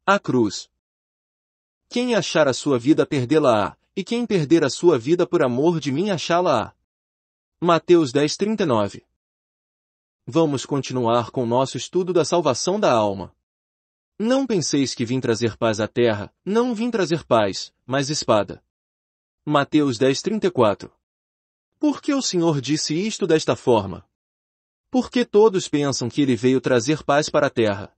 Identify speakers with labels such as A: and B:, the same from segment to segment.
A: A cruz. Quem achar a sua vida perdê-la-á, e quem perder a sua vida por amor de mim achá-la-á. Mateus 10:39. Vamos continuar com nosso estudo da salvação da alma. Não penseis que vim trazer paz à terra, não vim trazer paz, mas espada. Mateus 10:34. Por que o Senhor disse isto desta forma? Porque todos pensam que ele veio trazer paz para a terra.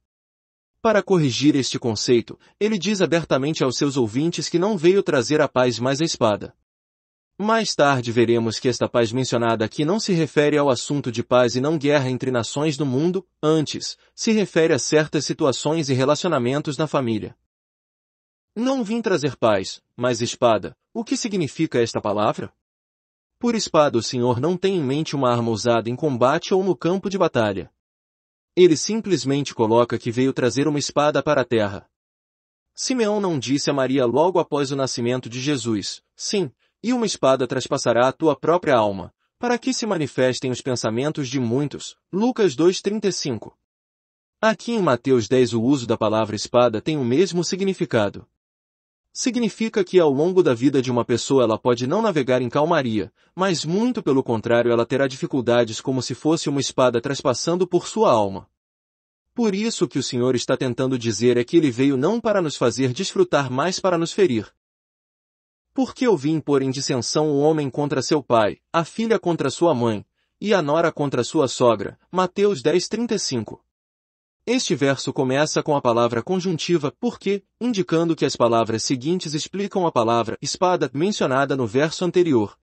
A: Para corrigir este conceito, ele diz abertamente aos seus ouvintes que não veio trazer a paz mas a espada. Mais tarde veremos que esta paz mencionada aqui não se refere ao assunto de paz e não guerra entre nações do mundo, antes, se refere a certas situações e relacionamentos na família. Não vim trazer paz, mas espada. O que significa esta palavra? Por espada o Senhor não tem em mente uma arma usada em combate ou no campo de batalha. Ele simplesmente coloca que veio trazer uma espada para a terra. Simeão não disse a Maria logo após o nascimento de Jesus, sim, e uma espada traspassará a tua própria alma, para que se manifestem os pensamentos de muitos. Lucas 2:35. Aqui em Mateus 10 o uso da palavra espada tem o mesmo significado. Significa que ao longo da vida de uma pessoa ela pode não navegar em calmaria, mas muito pelo contrário ela terá dificuldades como se fosse uma espada traspassando por sua alma. Por isso o que o Senhor está tentando dizer é que ele veio não para nos fazer desfrutar, mas para nos ferir. Porque eu vim pôr em dissensão o homem contra seu pai, a filha contra sua mãe, e a nora contra sua sogra. Mateus 10:35. Este verso começa com a palavra conjuntiva porque, indicando que as palavras seguintes explicam a palavra espada mencionada no verso anterior.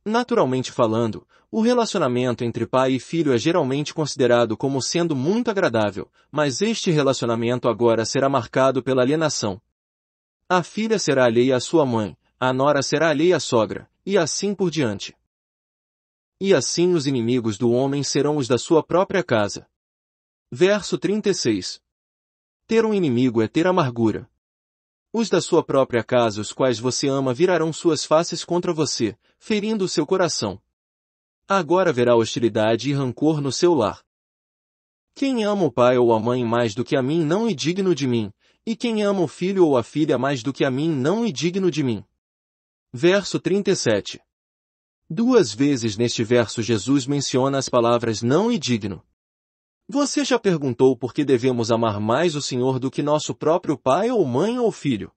A: Naturalmente falando, o relacionamento entre pai e filho é geralmente considerado como sendo muito agradável, mas este relacionamento agora será marcado pela alienação. A filha será alheia à sua mãe, a nora será alheia à sogra, e assim por diante. E assim os inimigos do homem serão os da sua própria casa. Verso 36. Ter um inimigo é ter amargura. Os da sua própria casa os quais você ama virarão suas faces contra você, ferindo o seu coração. Agora haverá hostilidade e rancor no seu lar. Quem ama o pai ou a mãe mais do que a mim não é digno de mim, e quem ama o filho ou a filha mais do que a mim não é digno de mim. Verso 37. 2 vezes neste verso Jesus menciona as palavras não e digno. Você já perguntou por que devemos amar mais o Senhor do que nosso próprio pai ou mãe ou filho?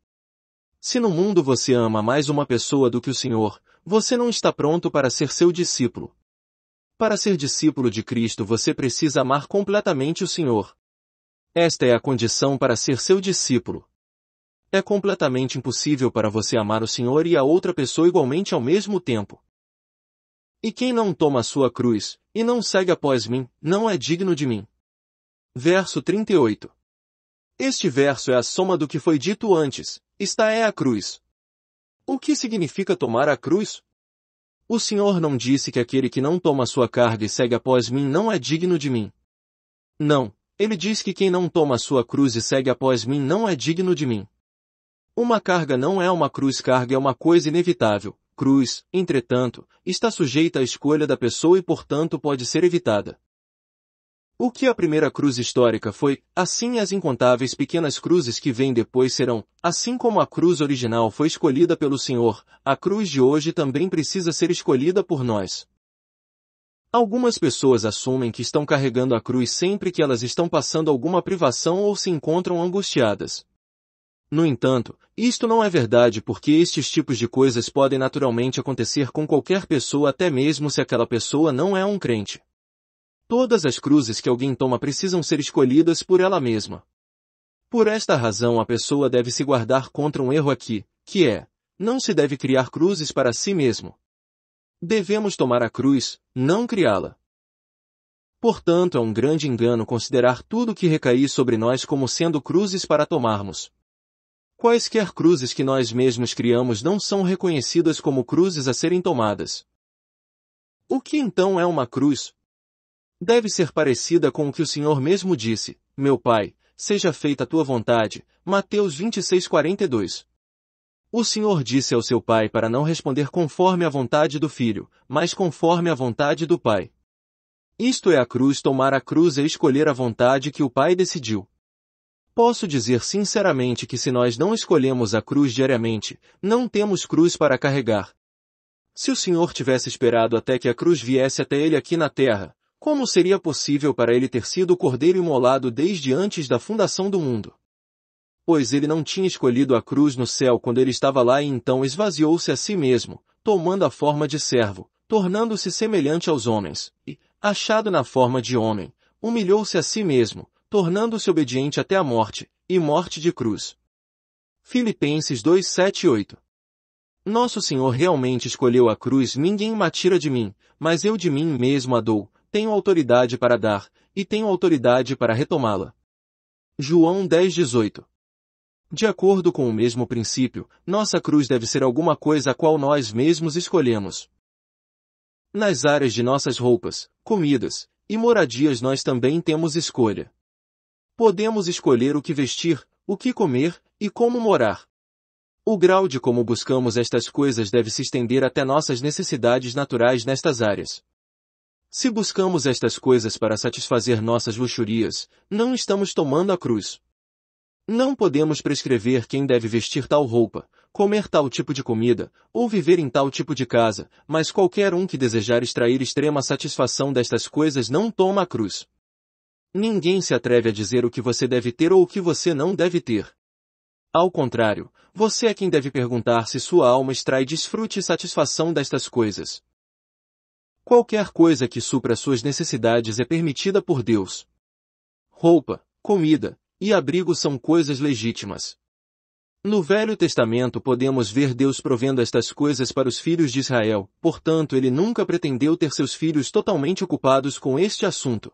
A: Se no mundo você ama mais uma pessoa do que o Senhor, você não está pronto para ser seu discípulo. Para ser discípulo de Cristo você precisa amar completamente o Senhor. Esta é a condição para ser seu discípulo. É completamente impossível para você amar o Senhor e a outra pessoa igualmente ao mesmo tempo. E quem não toma a sua cruz, e não segue após mim, não é digno de mim. Verso 38. Este verso é a soma do que foi dito antes, esta é a cruz. O que significa tomar a cruz? O Senhor não disse que aquele que não toma a sua carga e segue após mim não é digno de mim. Não, ele diz que quem não toma a sua cruz e segue após mim não é digno de mim. Uma carga não é uma cruz, carga é uma coisa inevitável. Cruz, entretanto, está sujeita à escolha da pessoa e portanto pode ser evitada. O que a primeira cruz histórica foi, assim as incontáveis pequenas cruzes que vêm depois serão, assim como a cruz original foi escolhida pelo Senhor, a cruz de hoje também precisa ser escolhida por nós. Algumas pessoas assumem que estão carregando a cruz sempre que elas estão passando alguma privação ou se encontram angustiadas. No entanto, isto não é verdade porque estes tipos de coisas podem naturalmente acontecer com qualquer pessoa até mesmo se aquela pessoa não é um crente. Todas as cruzes que alguém toma precisam ser escolhidas por ela mesma. Por esta razão a pessoa deve se guardar contra um erro aqui, que é, não se deve criar cruzes para si mesmo. Devemos tomar a cruz, não criá-la. Portanto é um grande engano considerar tudo que recair sobre nós como sendo cruzes para tomarmos. Quaisquer cruzes que nós mesmos criamos não são reconhecidas como cruzes a serem tomadas. O que então é uma cruz? Deve ser parecida com o que o Senhor mesmo disse, meu Pai, seja feita a tua vontade, Mateus 26:42. O Senhor disse ao seu Pai para não responder conforme a vontade do Filho, mas conforme a vontade do Pai. Isto é a cruz, tomar a cruz é escolher a vontade que o Pai decidiu. Posso dizer sinceramente que se nós não escolhemos a cruz diariamente, não temos cruz para carregar. Se o Senhor tivesse esperado até que a cruz viesse até ele aqui na terra, como seria possível para ele ter sido o cordeiro imolado desde antes da fundação do mundo? Pois ele não tinha escolhido a cruz no céu quando ele estava lá e então esvaziou-se a si mesmo, tomando a forma de servo, tornando-se semelhante aos homens, e, achado na forma de homem, humilhou-se a si mesmo, tornando-se obediente até a morte, e morte de cruz. Filipenses 2, 7 e 8. Nosso Senhor realmente escolheu a cruz. Ninguém me tira de mim, mas eu de mim mesmo a dou. Tenho autoridade para dar, e tenho autoridade para retomá-la. João 10, 18. De acordo com o mesmo princípio, nossa cruz deve ser alguma coisa a qual nós mesmos escolhemos. Nas áreas de nossas roupas, comidas e moradias nós também temos escolha. Podemos escolher o que vestir, o que comer e como morar. O grau de como buscamos estas coisas deve se estender até nossas necessidades naturais nestas áreas. Se buscamos estas coisas para satisfazer nossas luxúrias, não estamos tomando a cruz. Não podemos prescrever quem deve vestir tal roupa, comer tal tipo de comida, ou viver em tal tipo de casa, mas qualquer um que desejar extrair extrema satisfação destas coisas não toma a cruz. Ninguém se atreve a dizer o que você deve ter ou o que você não deve ter. Ao contrário, você é quem deve perguntar se sua alma extrai desfrute e satisfação destas coisas. Qualquer coisa que supra suas necessidades é permitida por Deus. Roupa, comida e abrigo são coisas legítimas. No Velho Testamento podemos ver Deus provendo estas coisas para os filhos de Israel, portanto ele nunca pretendeu ter seus filhos totalmente ocupados com este assunto.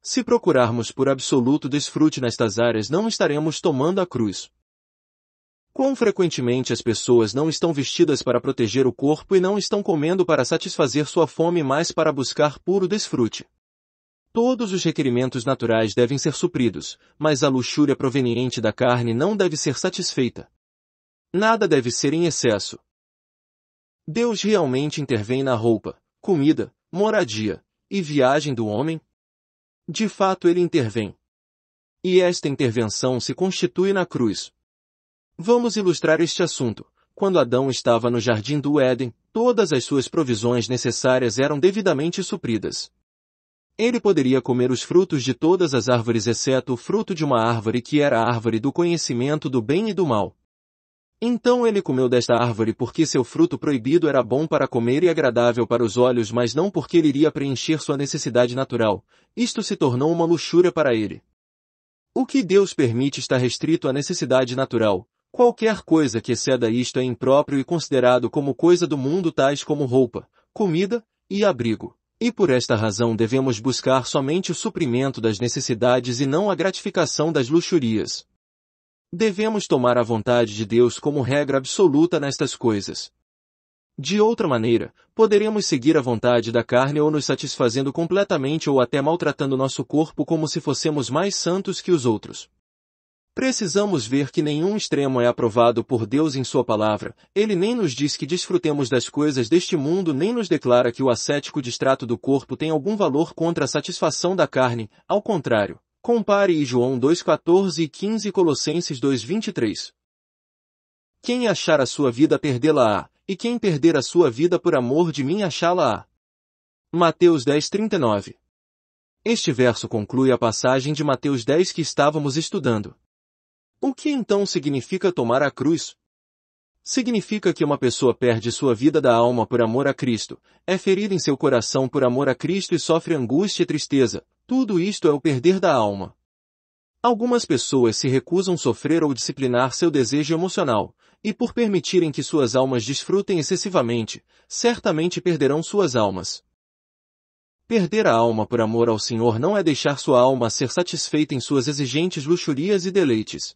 A: Se procurarmos por absoluto desfrute nestas áreas não estaremos tomando a cruz. Quão frequentemente as pessoas não estão vestidas para proteger o corpo e não estão comendo para satisfazer sua fome mas para buscar puro desfrute. Todos os requerimentos naturais devem ser supridos, mas a luxúria proveniente da carne não deve ser satisfeita. Nada deve ser em excesso. Deus realmente intervém na roupa, comida, moradia e viagem do homem? De fato ele intervém. E esta intervenção se constitui na cruz. Vamos ilustrar este assunto. Quando Adão estava no jardim do Éden, todas as suas provisões necessárias eram devidamente supridas. Ele poderia comer os frutos de todas as árvores exceto o fruto de uma árvore que era a árvore do conhecimento do bem e do mal. Então ele comeu desta árvore porque seu fruto proibido era bom para comer e agradável para os olhos, mas não porque ele iria preencher sua necessidade natural. Isto se tornou uma luxúria para ele. O que Deus permite está restrito à necessidade natural. Qualquer coisa que exceda isto é impróprio e considerado como coisa do mundo, tais como roupa, comida e abrigo. E por esta razão devemos buscar somente o suprimento das necessidades e não a gratificação das luxúrias. Devemos tomar a vontade de Deus como regra absoluta nestas coisas. De outra maneira, poderemos seguir a vontade da carne ou nos satisfazendo completamente ou até maltratando nosso corpo como se fossemos mais santos que os outros. Precisamos ver que nenhum extremo é aprovado por Deus em sua palavra. Ele nem nos diz que desfrutemos das coisas deste mundo nem nos declara que o ascético distrato do corpo tem algum valor contra a satisfação da carne. Ao contrário, compare João 2,14 e 15 e Colossenses 2,23. Quem achar a sua vida perdê-la-á, e quem perder a sua vida por amor de mim achá-la-á. Mateus 10:39. Este verso conclui a passagem de Mateus 10 que estávamos estudando. O que então significa tomar a cruz? Significa que uma pessoa perde sua vida da alma por amor a Cristo, é ferida em seu coração por amor a Cristo e sofre angústia e tristeza. Tudo isto é o perder da alma. Algumas pessoas se recusam a sofrer ou disciplinar seu desejo emocional, e por permitirem que suas almas desfrutem excessivamente, certamente perderão suas almas. Perder a alma por amor ao Senhor não é deixar sua alma ser satisfeita em suas exigentes luxúrias e deleites.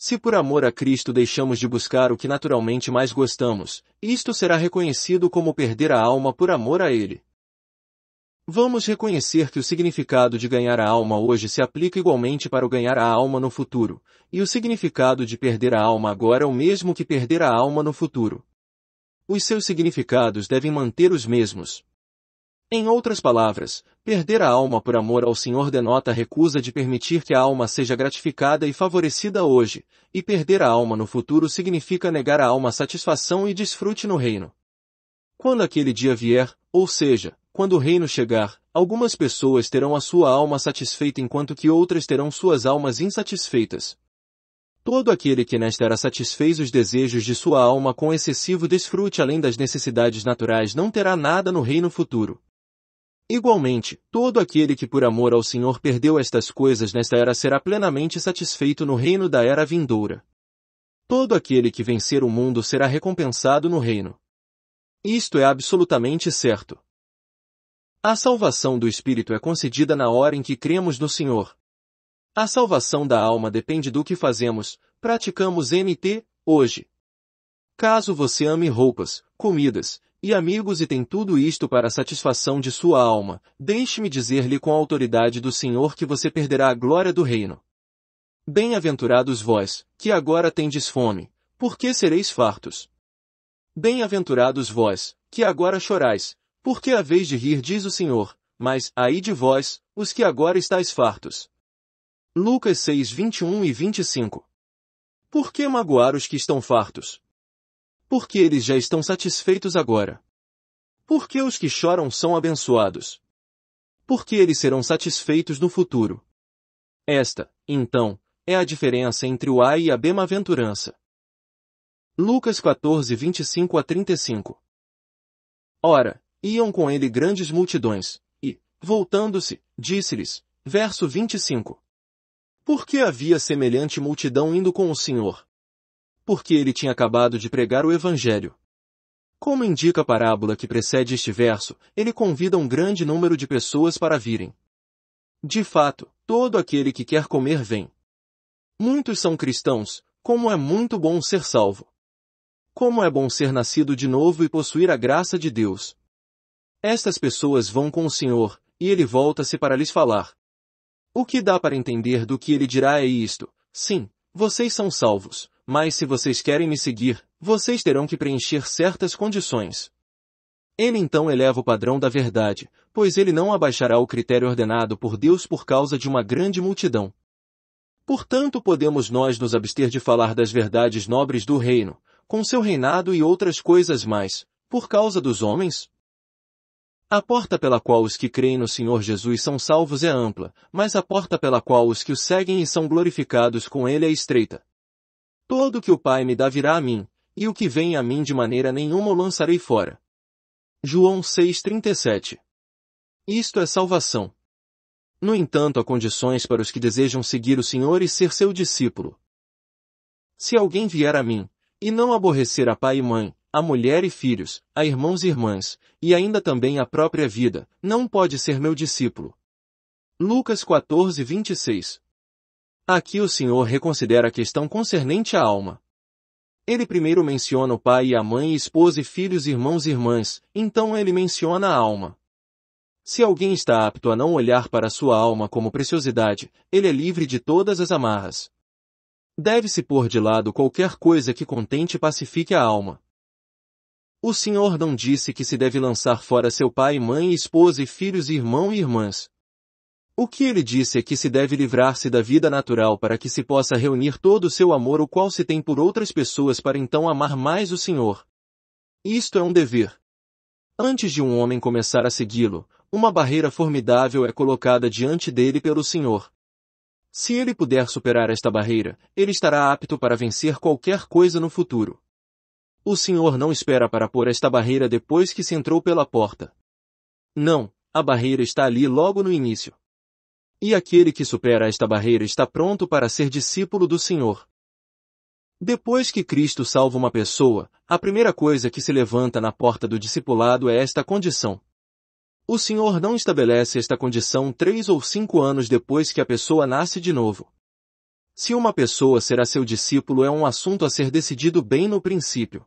A: Se por amor a Cristo deixamos de buscar o que naturalmente mais gostamos, isto será reconhecido como perder a alma por amor a Ele. Vamos reconhecer que o significado de ganhar a alma hoje se aplica igualmente para o ganhar a alma no futuro, e o significado de perder a alma agora é o mesmo que perder a alma no futuro. Os seus significados devem manter os mesmos. Em outras palavras, Perder a alma por amor ao Senhor denota a recusa de permitir que a alma seja gratificada e favorecida hoje, e perder a alma no futuro significa negar a alma satisfação e desfrute no reino. Quando aquele dia vier, ou seja, quando o reino chegar, algumas pessoas terão a sua alma satisfeita enquanto que outras terão suas almas insatisfeitas. Todo aquele que nesta era satisfez os desejos de sua alma com excessivo desfrute além das necessidades naturais não terá nada no reino futuro. Igualmente, todo aquele que por amor ao Senhor perdeu estas coisas nesta era será plenamente satisfeito no reino da era vindoura. Todo aquele que vencer o mundo será recompensado no reino. Isto é absolutamente certo. A salvação do espírito é concedida na hora em que cremos no Senhor. A salvação da alma depende do que fazemos, praticamos hoje. Caso você ame roupas, comidas e amigos e tem tudo isto para a satisfação de sua alma, deixe-me dizer-lhe com a autoridade do Senhor que você perderá a glória do reino. Bem-aventurados vós, que agora tendes fome, porque sereis fartos. Bem-aventurados vós, que agora chorais, porque haveis de rir diz o Senhor, mas, ai de vós, os que agora estáis fartos. Lucas 6, 21 e 25. Por que magoar os que estão fartos? Porque eles já estão satisfeitos agora. Porque os que choram são abençoados. Porque eles serão satisfeitos no futuro. Esta, então, é a diferença entre o ai e a bem-aventurança. Lucas 14, 25 a 35. Ora, iam com ele grandes multidões, e, voltando-se, disse-lhes, verso 25. Por que havia semelhante multidão indo com o Senhor? Porque ele tinha acabado de pregar o Evangelho. Como indica a parábola que precede este verso, ele convida um grande número de pessoas para virem. De fato, todo aquele que quer comer vem. Muitos são cristãos, como é muito bom ser salvo. Como é bom ser nascido de novo e possuir a graça de Deus. Estas pessoas vão com o Senhor, e ele volta-se para lhes falar. O que dá para entender do que ele dirá é isto: sim, vocês são salvos, mas se vocês querem me seguir, vocês terão que preencher certas condições. Ele então eleva o padrão da verdade, pois ele não abaixará o critério ordenado por Deus por causa de uma grande multidão. Portanto, podemos nós nos abster de falar das verdades nobres do reino, com seu reinado e outras coisas mais, por causa dos homens? A porta pela qual os que creem no Senhor Jesus são salvos é ampla, mas a porta pela qual os que o seguem e são glorificados com ele é estreita. Todo o que o Pai me dá virá a mim, e o que vem a mim de maneira nenhuma o lançarei fora. João 6,37. Isto é salvação. No entanto, há condições para os que desejam seguir o Senhor e ser seu discípulo. Se alguém vier a mim, e não aborrecer a pai e mãe, a mulher e filhos, a irmãos e irmãs, e ainda também a própria vida, não pode ser meu discípulo. Lucas 14, 26. Aqui o Senhor reconsidera a questão concernente à alma. Ele primeiro menciona o pai e a mãe, esposa e filhos, irmãos e irmãs, então ele menciona a alma. Se alguém está apto a não olhar para a sua alma como preciosidade, ele é livre de todas as amarras. Deve-se pôr de lado qualquer coisa que contente e pacifique a alma. O Senhor não disse que se deve lançar fora seu pai, mãe, esposa e filhos, irmão e irmãs. O que ele disse é que se deve livrar-se da vida natural para que se possa reunir todo o seu amor o qual se tem por outras pessoas para então amar mais o Senhor. Isto é um dever. Antes de um homem começar a segui-lo, uma barreira formidável é colocada diante dele pelo Senhor. Se ele puder superar esta barreira, ele estará apto para vencer qualquer coisa no futuro. O Senhor não espera para pôr esta barreira depois que se entrou pela porta. Não, a barreira está ali logo no início. E aquele que supera esta barreira está pronto para ser discípulo do Senhor. Depois que Cristo salva uma pessoa, a primeira coisa que se levanta na porta do discipulado é esta condição. O Senhor não estabelece esta condição 3 ou 5 anos depois que a pessoa nasce de novo. Se uma pessoa será seu discípulo é um assunto a ser decidido bem no princípio.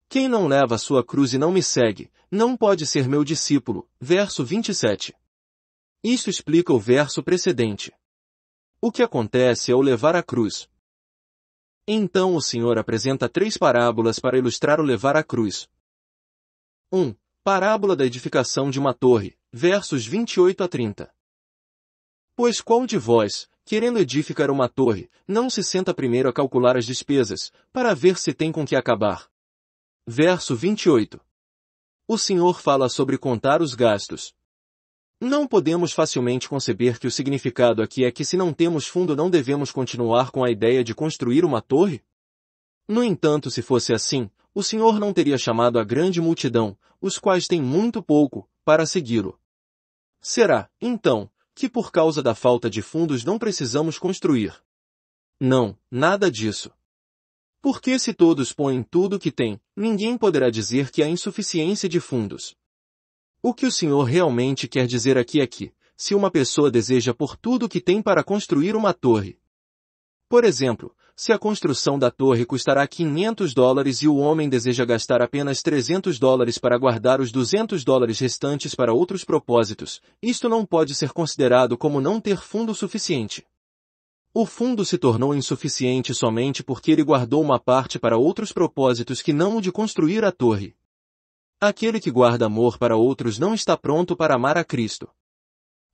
A: Quem não leva a sua cruz e não me segue, não pode ser meu discípulo. Verso 27. Isto explica o verso precedente. O que acontece ao levar a cruz? Então o Senhor apresenta 3 parábolas para ilustrar o levar a cruz. 1. Parábola da edificação de uma torre. versos 28 a 30. Pois qual de vós, querendo edificar uma torre, não se senta primeiro a calcular as despesas, para ver se tem com que acabar? Verso 28. O Senhor fala sobre contar os gastos. Não podemos facilmente conceber que o significado aqui é que se não temos fundo não devemos continuar com a ideia de construir uma torre? No entanto, se fosse assim, o Senhor não teria chamado a grande multidão, os quais têm muito pouco, para segui-lo. Será, então, que por causa da falta de fundos não precisamos construir? Não, nada disso. Porque se todos põem tudo o que têm, ninguém poderá dizer que há insuficiência de fundos. O que o Senhor realmente quer dizer aqui é que, se uma pessoa deseja pôr tudo o que tem para construir uma torre. Por exemplo, se a construção da torre custará $500 e o homem deseja gastar apenas $300 para guardar os $200 restantes para outros propósitos, isto não pode ser considerado como não ter fundo suficiente. O fundo se tornou insuficiente somente porque ele guardou uma parte para outros propósitos que não o de construir a torre. Aquele que guarda amor para outros não está pronto para amar a Cristo.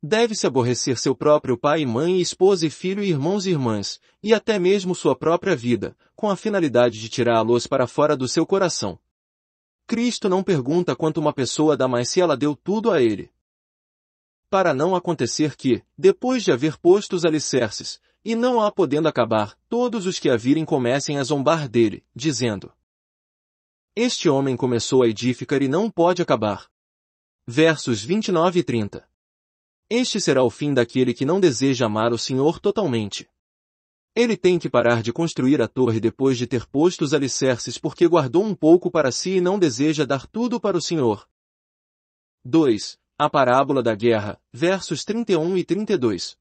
A: Deve-se aborrecer seu próprio pai e mãe, esposa e filho e irmãos e irmãs, e até mesmo sua própria vida, com a finalidade de tirá-los para fora do seu coração. Cristo não pergunta quanto uma pessoa dá, mas se ela deu tudo a ele. Para não acontecer que, depois de haver posto os alicerces, e não a podendo acabar, todos os que a virem comecem a zombar dele, dizendo: Este homem começou a edificar e não pode acabar. Versos 29 e 30. Este será o fim daquele que não deseja amar o Senhor totalmente. Ele tem que parar de construir a torre depois de ter posto os alicerces porque guardou um pouco para si e não deseja dar tudo para o Senhor. 2. A parábola da guerra, versos 31 e 32.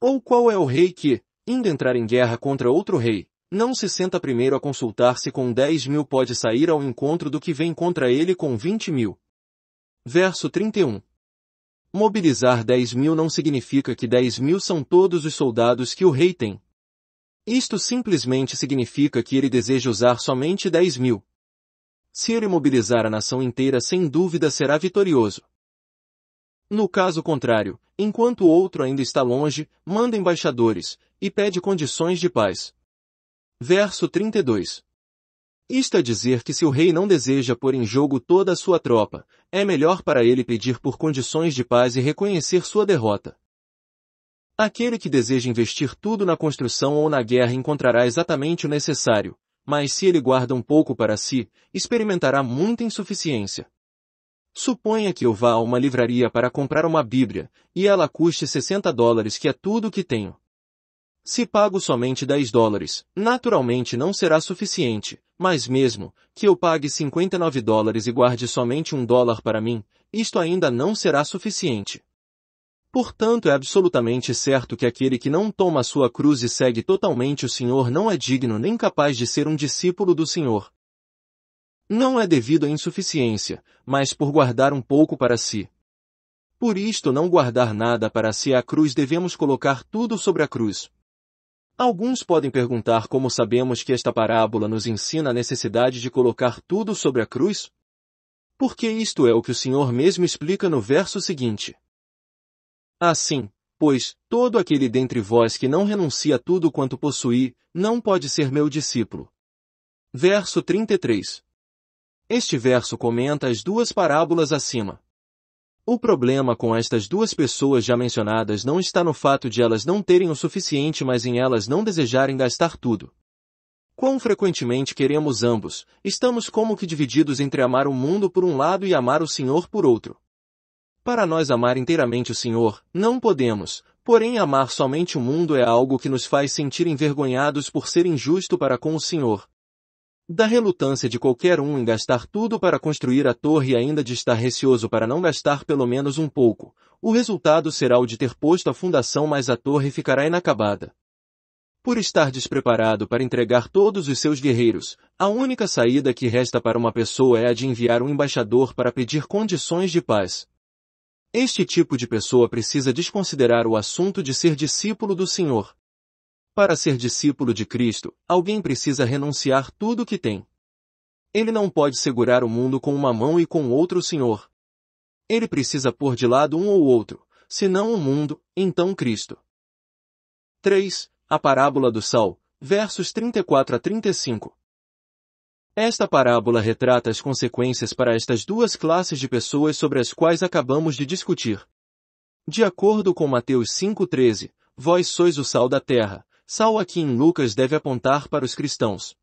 A: Ou qual é o rei que, indo entrar em guerra contra outro rei, não se senta primeiro a consultar se com 10.000 pode sair ao encontro do que vem contra ele com 20.000. Verso 31. Mobilizar 10.000 não significa que 10.000 são todos os soldados que o rei tem. Isto simplesmente significa que ele deseja usar somente 10.000. Se ele mobilizar a nação inteira, sem dúvida será vitorioso. No caso contrário, enquanto o outro ainda está longe, manda embaixadores, e pede condições de paz. Verso 32. Isto é dizer que se o rei não deseja pôr em jogo toda a sua tropa, é melhor para ele pedir por condições de paz e reconhecer sua derrota. Aquele que deseja investir tudo na construção ou na guerra encontrará exatamente o necessário, mas se ele guarda um pouco para si, experimentará muita insuficiência. Suponha que eu vá a uma livraria para comprar uma Bíblia, e ela custe $60, que é tudo o que tenho. Se pago somente $10, naturalmente não será suficiente, mas mesmo que eu pague $59 e guarde somente $1 para mim, isto ainda não será suficiente. Portanto, é absolutamente certo que aquele que não toma a sua cruz e segue totalmente o Senhor não é digno nem capaz de ser um discípulo do Senhor. Não é devido à insuficiência, mas por guardar um pouco para si. Por isto, não guardar nada para si à cruz, devemos colocar tudo sobre a cruz. Alguns podem perguntar como sabemos que esta parábola nos ensina a necessidade de colocar tudo sobre a cruz? Porque isto é o que o Senhor mesmo explica no verso seguinte. Assim, pois, todo aquele dentre vós que não renuncia a tudo quanto possui, não pode ser meu discípulo. Verso 33. Este verso comenta as duas parábolas acima. O problema com estas duas pessoas já mencionadas não está no fato de elas não terem o suficiente, mas em elas não desejarem gastar tudo. Quão frequentemente queremos ambos, estamos como que divididos entre amar o mundo por um lado e amar o Senhor por outro. Para nós amar inteiramente o Senhor, não podemos, porém amar somente o mundo é algo que nos faz sentir envergonhados por ser injusto para com o Senhor. Da relutância de qualquer um em gastar tudo para construir a torre e ainda de estar receoso para não gastar pelo menos um pouco, o resultado será o de ter posto a fundação, mas a torre ficará inacabada. Por estar despreparado para entregar todos os seus guerreiros, a única saída que resta para uma pessoa é a de enviar um embaixador para pedir condições de paz. Este tipo de pessoa precisa desconsiderar o assunto de ser discípulo do Senhor. Para ser discípulo de Cristo, alguém precisa renunciar tudo o que tem. Ele não pode segurar o mundo com uma mão e com outra o Senhor. Ele precisa pôr de lado um ou outro, se não o mundo, então Cristo. 3. A parábola do sal, versos 34 a 35. Esta parábola retrata as consequências para estas duas classes de pessoas sobre as quais acabamos de discutir. De acordo com Mateus 5,13, vós sois o sal da terra. Sal aqui em Lucas deve apontar para os cristãos.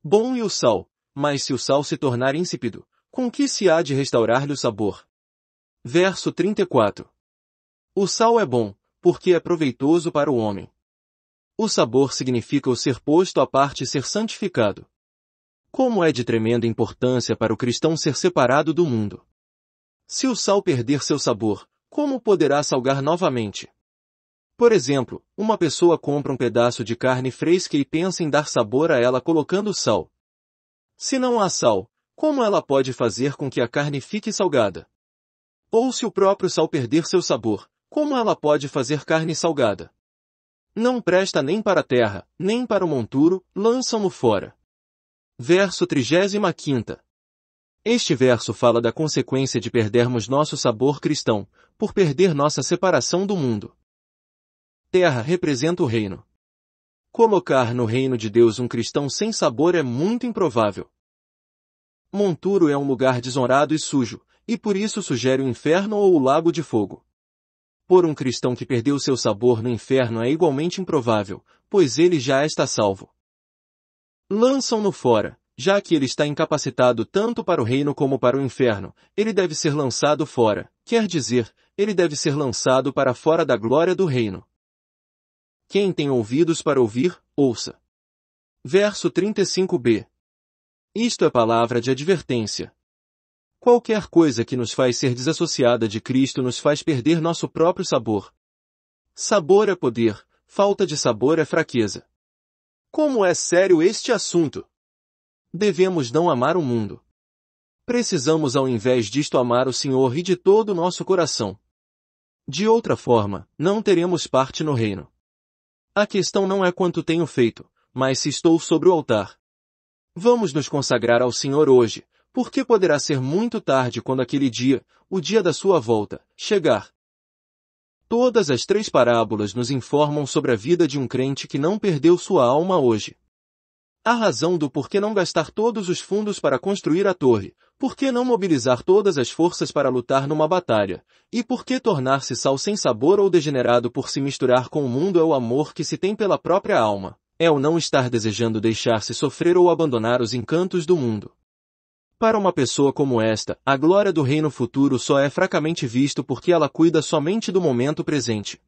A: Bom e o sal, mas se o sal se tornar insípido, com que se há de restaurar-lhe o sabor? Verso 34. O sal é bom, porque é proveitoso para o homem. O sabor significa o ser posto à parte e ser santificado. Como é de tremenda importância para o cristão ser separado do mundo. Se o sal perder seu sabor, como poderá salgar novamente? Por exemplo, uma pessoa compra um pedaço de carne fresca e pensa em dar sabor a ela colocando sal. Se não há sal, como ela pode fazer com que a carne fique salgada? Ou se o próprio sal perder seu sabor, como ela pode fazer carne salgada? Não presta nem para a terra, nem para o monturo, lançam-no fora. Verso 35. Este verso fala da consequência de perdermos nosso sabor cristão, por perder nossa separação do mundo. Terra representa o reino. Colocar no reino de Deus um cristão sem sabor é muito improvável. Monturo é um lugar desonrado e sujo, e por isso sugere o inferno ou o lago de fogo. Por um cristão que perdeu seu sabor no inferno é igualmente improvável, pois ele já está salvo. Lançam-no fora, já que ele está incapacitado tanto para o reino como para o inferno, ele deve ser lançado fora, quer dizer, ele deve ser lançado para fora da glória do reino. Quem tem ouvidos para ouvir, ouça. Verso 35b. Isto é palavra de advertência. Qualquer coisa que nos faz ser desassociada de Cristo nos faz perder nosso próprio sabor. Sabor é poder, falta de sabor é fraqueza. Como é sério este assunto? Devemos não amar o mundo. Precisamos ao invés disto amar o Senhor e de todo o nosso coração. De outra forma, não teremos parte no reino. A questão não é quanto tenho feito, mas se estou sobre o altar. Vamos nos consagrar ao Senhor hoje, porque poderá ser muito tarde quando aquele dia, o dia da sua volta, chegar. Todas as três parábolas nos informam sobre a vida de um crente que não perdeu sua alma hoje. A razão do porquê não gastar todos os fundos para construir a torre, porquê não mobilizar todas as forças para lutar numa batalha, e porquê tornar-se sal sem sabor ou degenerado por se misturar com o mundo é o amor que se tem pela própria alma, é o não estar desejando deixar-se sofrer ou abandonar os encantos do mundo. Para uma pessoa como esta, a glória do reino futuro só é fracamente visto porque ela cuida somente do momento presente.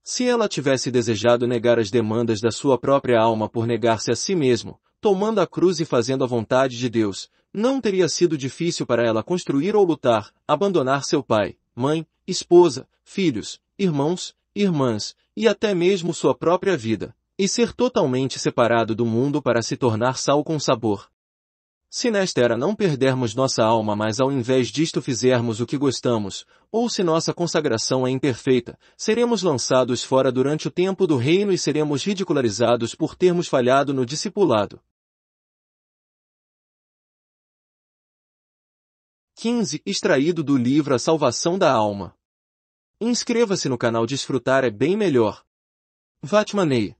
A: Se ela tivesse desejado negar as demandas da sua própria alma por negar-se a si mesmo, tomando a cruz e fazendo a vontade de Deus, não teria sido difícil para ela construir ou lutar, abandonar seu pai, mãe, esposa, filhos, irmãos, irmãs, e até mesmo sua própria vida, e ser totalmente separado do mundo para se tornar sal com sabor. Se nesta era não perdermos nossa alma mas ao invés disto fizermos o que gostamos, ou se nossa consagração é imperfeita, seremos lançados fora durante o tempo do reino e seremos ridicularizados por termos falhado no discipulado. 15. Extraído do livro A Salvação da Alma. Inscreva-se no canal Desfrutar é bem melhor. Vatmanei.